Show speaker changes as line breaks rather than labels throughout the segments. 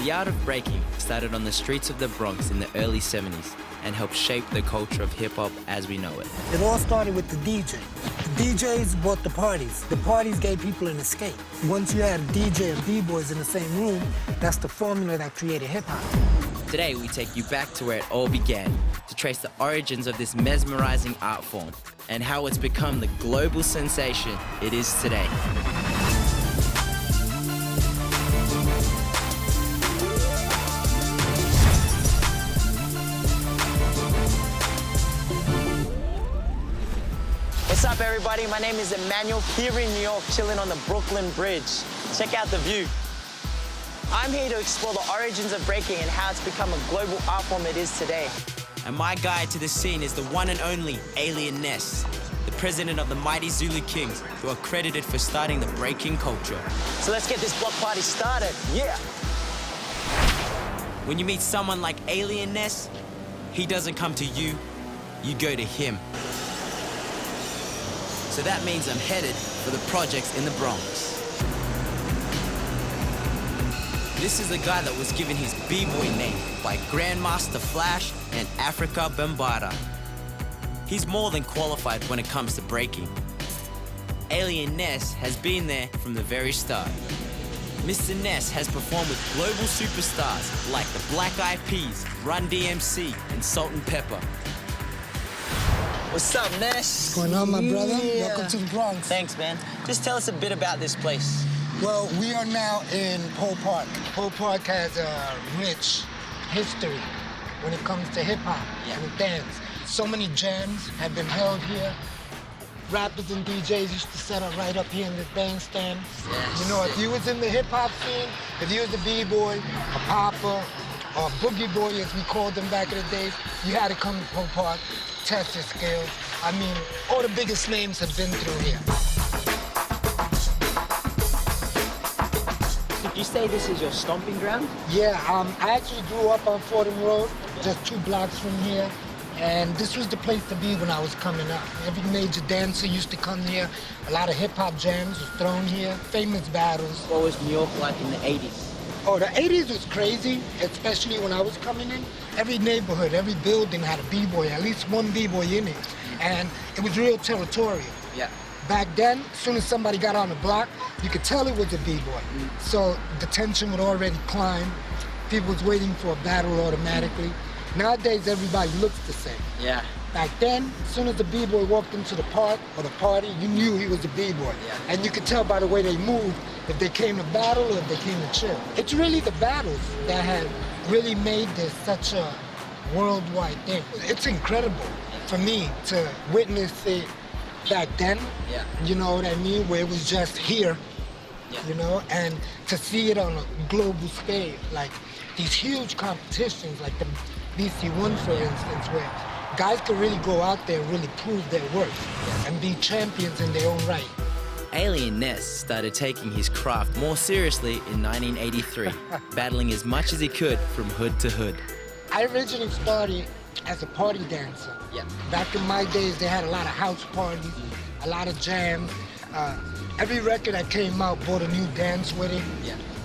The art of breaking started on the streets of the Bronx in the early 70s and helped shape the culture of hip-hop as we know it.
It all started with the DJ. The DJs brought the parties. The parties gave people an escape. Once you had a DJ and B-boys in the same room, that's the formula that created hip-hop.
Today, we take you back to where it all began, to trace the origins of this mesmerizing art form and how it's become the global sensation it is today.
What's up, everybody? My name is Emmanuel, here in New York, chilling on the Brooklyn Bridge. Check out the view. I'm here to explore the origins of breaking and how it's become a global art form it is today.
And my guide to the scene is the one and only Alien Ness, the president of the mighty Zulu Kings, who are credited for starting the breaking culture.
So let's get this block party started, yeah!
When you meet someone like Alien Ness, he doesn't come to you, you go to him. So that means I'm headed for the projects in the Bronx. This is a guy that was given his B-boy name by Grandmaster Flash and Africa Bambaataa. He's more than qualified when it comes to breaking. Alien Ness has been there from the very start. Mr. Ness has performed with global superstars like the Black Eyed Peas, Run DMC, and Salt and Pepper.
What's up, Ness?
What's going on, my brother?
Yeah.
Welcome to the Bronx.
Thanks, man. Just tell us a bit about this place.
Well, we are now in Pole Park. Pole Park has a rich history when it comes to hip-hop and dance. So many jams have been held here. Rappers and DJs used to set up right up here in this bandstand.
Yes.
You know, if you was in the hip-hop scene, if you was a B-boy, a popper, or a boogie boy, as we called them back in the days, you had to come to Pole Park, test your skills. I mean, all the biggest names have been through here.
Did you say this is your stomping ground?
Yeah, I actually grew up on Fordham Road, just 2 blocks from here. And this was the place to be when I was coming up. Every major dancer used to come here. A lot of hip-hop jams was thrown here, famous battles.
What was New York like in the 80s?
Oh, the 80s was crazy, especially when I was coming in. Every neighborhood, every building had a B-boy, at least one B-boy in it. And it was real territorial.
Yeah.
Back then, as soon as somebody got on the block, you could tell it was a B-boy. So the tension would already climb. People was waiting for a battle automatically. Nowadays, everybody looks the same.
Yeah.
Back then, as soon as the B-boy walked into the park or the party, you knew he was a B-boy.
Yeah.
And you could tell by the way they moved if they came to battle or if they came to chill. It's really the battles that have really made this such a worldwide thing. It's incredible for me to witness it back then, you know what I mean, where it was just here, you know, and to see it on a global scale, like these huge competitions, like the BC1, for instance, where guys could really go out there and really prove their worth and be champions in their own right.
Alien Ness started taking his craft more seriously in 1983, battling as much as he could from hood to hood.
I originally started as a party dancer. Back in my days, they had a lot of house parties, a lot of jams. Every record that came out brought a new dance with it.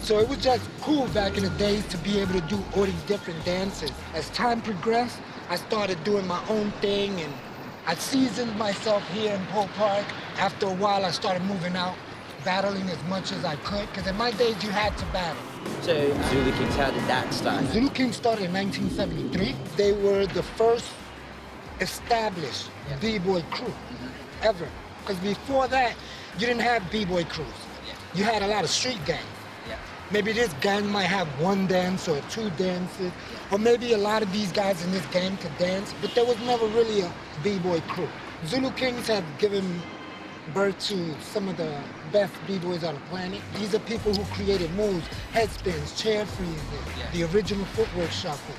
So it was just cool back in the days to be able to do all these different dances. As time progressed, I started doing my own thing, and I seasoned myself here in Pole Park. After a while, I started moving out, battling as much as I could, because in my days, you had to battle.
So Zulu Kings, how did that start?
Zulu Kings started in 1973. They were the first established B-boy crew ever. Because before that, you didn't have B-boy crews. You had a lot of street gangs. Maybe this gang might have 1 dance or 2 dances, or maybe a lot of these guys in this gang could dance, but there was never really a B-boy crew. Zulu Kings have given birth to some of the best B-boys on the planet. These are people who created moves, head spins, chair freezes, the original footwork shuffle.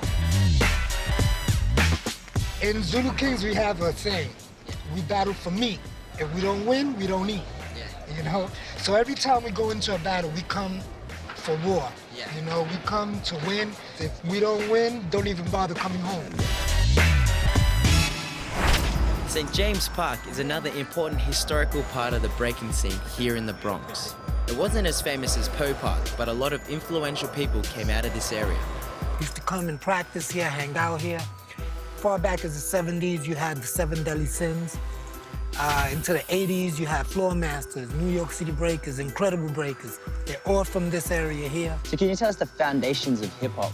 In Zulu Kings, we have a saying, we battle for meat. If we don't win, we don't eat, you know? So every time we go into a battle, we come for war. You know, we come to win. If we don't win, don't even bother coming home.
St. James Park is another important historical part of the breaking scene here in the Bronx. It wasn't as famous as Poe Park, but a lot of influential people came out of this area.
Used to come and practice here, hang out here. Far back as the 70s, you had the 7 Deadly Sins. Into the 80s, you had Floor Masters, New York City Breakers, Incredible Breakers. They're all from this area here.
So can you tell us the foundations of hip-hop?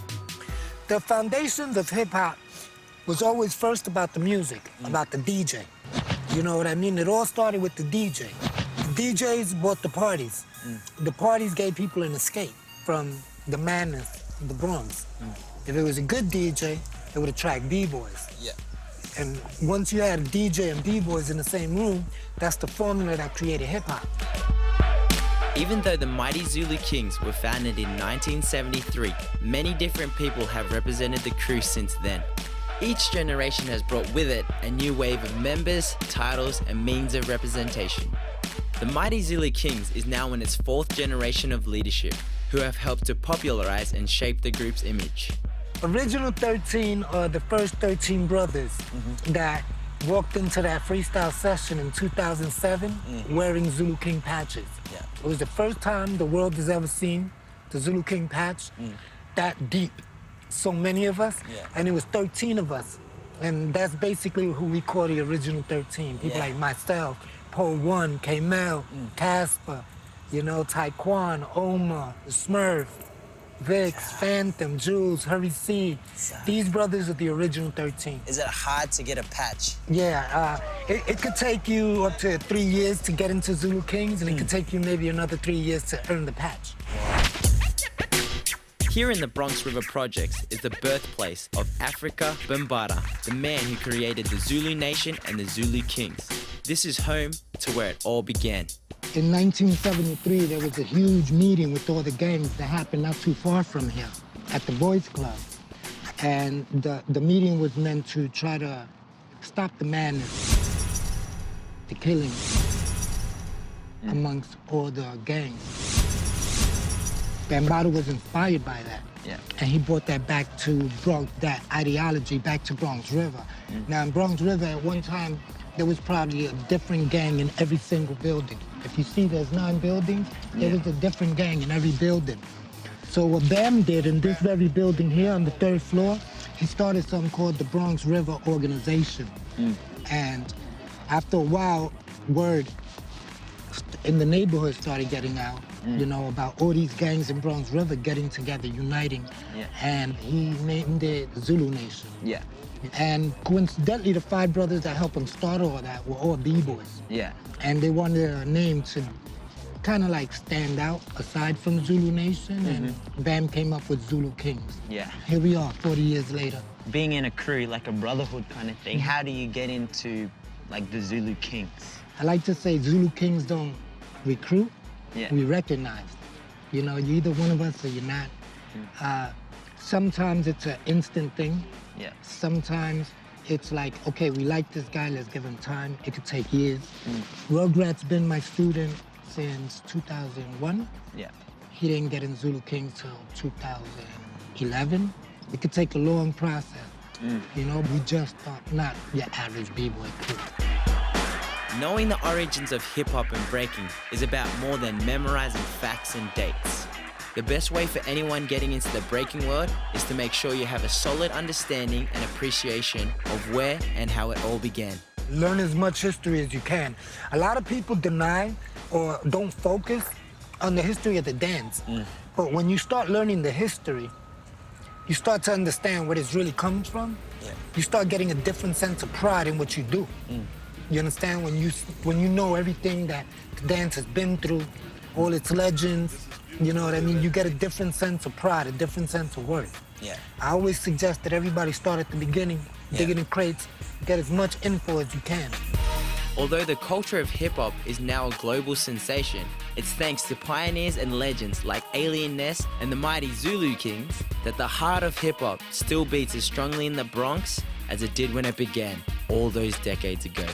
The foundations of hip-hop was always first about the music, about the DJ. You know what I mean? It all started with the DJ. The DJs bought the parties. The parties gave people an escape from the madness of the Bronx. If it was a good DJ, it would attract B-boys.
Yeah.
And once you had a DJ and B-boys in the same room, that's the formula that created hip-hop.
Even though the Mighty Zulu Kings were founded in 1973, many different people have represented the crew since then. Each generation has brought with it a new wave of members, titles, and means of representation. The Mighty Zulu Kings is now in its 4th generation of leadership, who have helped to popularize and shape the group's image.
Original 13 are the first 13 brothers that walked into that freestyle session in 2007 wearing Zulu King patches.
Yeah.
It was the first time the world has ever seen the Zulu King patch that deep. So many of us, and it was 13 of us. And that's basically who we call the original 13. People like myself, Poe One, K-Mel, Casper, you know, Taekwon, Oma, Smurf, Vix, Phantom, Jules, Hurry C. These brothers are the original 13.
Is it hard to get a patch?
Yeah, it could take you up to 3 years to get into Zulu Kings, and it could take you maybe another 3 years to earn the patch.
Here in the Bronx River Projects is the birthplace of Africa Bambaataa, the man who created the Zulu Nation and the Zulu Kings. This is home to where it all began.
In 1973, there was a huge meeting with all the gangs that happened not too far from here at the Boys Club. And the meeting was meant to try to stop the madness, the killing amongst all the gangs. Bambaataa was inspired by that. And he brought that back to Bronx, that ideology back to Bronx River. Now in Bronx River, at one time, there was probably a different gang in every single building. If you see there's 9 buildings, there was a different gang in every building. So what Bam did in this very building here on the 3rd floor, he started something called the Bronx River Organization. And after a while, word in the neighborhood started getting out, you know, about all these gangs in Bronx River getting together, uniting. And he named it Zulu Nation. And coincidentally, the 5 brothers that helped him start all that were all B-boys. And they wanted a name to kind of like stand out aside from Zulu Nation, and Bam came up with Zulu Kings. Here we are, 40 years later.
Being in a crew, like a brotherhood kind of thing, how do you get into like the Zulu Kings?
I like to say Zulu Kings don't recruit, we recognize. You know, you're either one of us or you're not. Sometimes it's an instant thing. Sometimes it's like, okay, we like this guy, let's give him time. It could take years. Rugrat's been my student since 2001. He didn't get in Zulu Kings till 2011. It could take a long process. You know, we just not your average B-boy crew.
Knowing the origins of hip-hop and breaking is about more than memorizing facts and dates. The best way for anyone getting into the breaking world is to make sure you have a solid understanding and appreciation of where and how it all began.
Learn as much history as you can. A lot of people deny or don't focus on the history of the dance. But when you start learning the history, you start to understand where this really comes from. You start getting a different sense of pride in what you do. You understand? When you know everything that the dance has been through, all its legends, you know what I mean? You get a different sense of pride, a different sense of worth. I always suggest that everybody start at the beginning, dig in crates, get as much info as you can.
Although the culture of hip-hop is now a global sensation, it's thanks to pioneers and legends like Alien Ness and the mighty Zulu Kings that the heart of hip-hop still beats as strongly in the Bronx as it did when it began all those decades ago.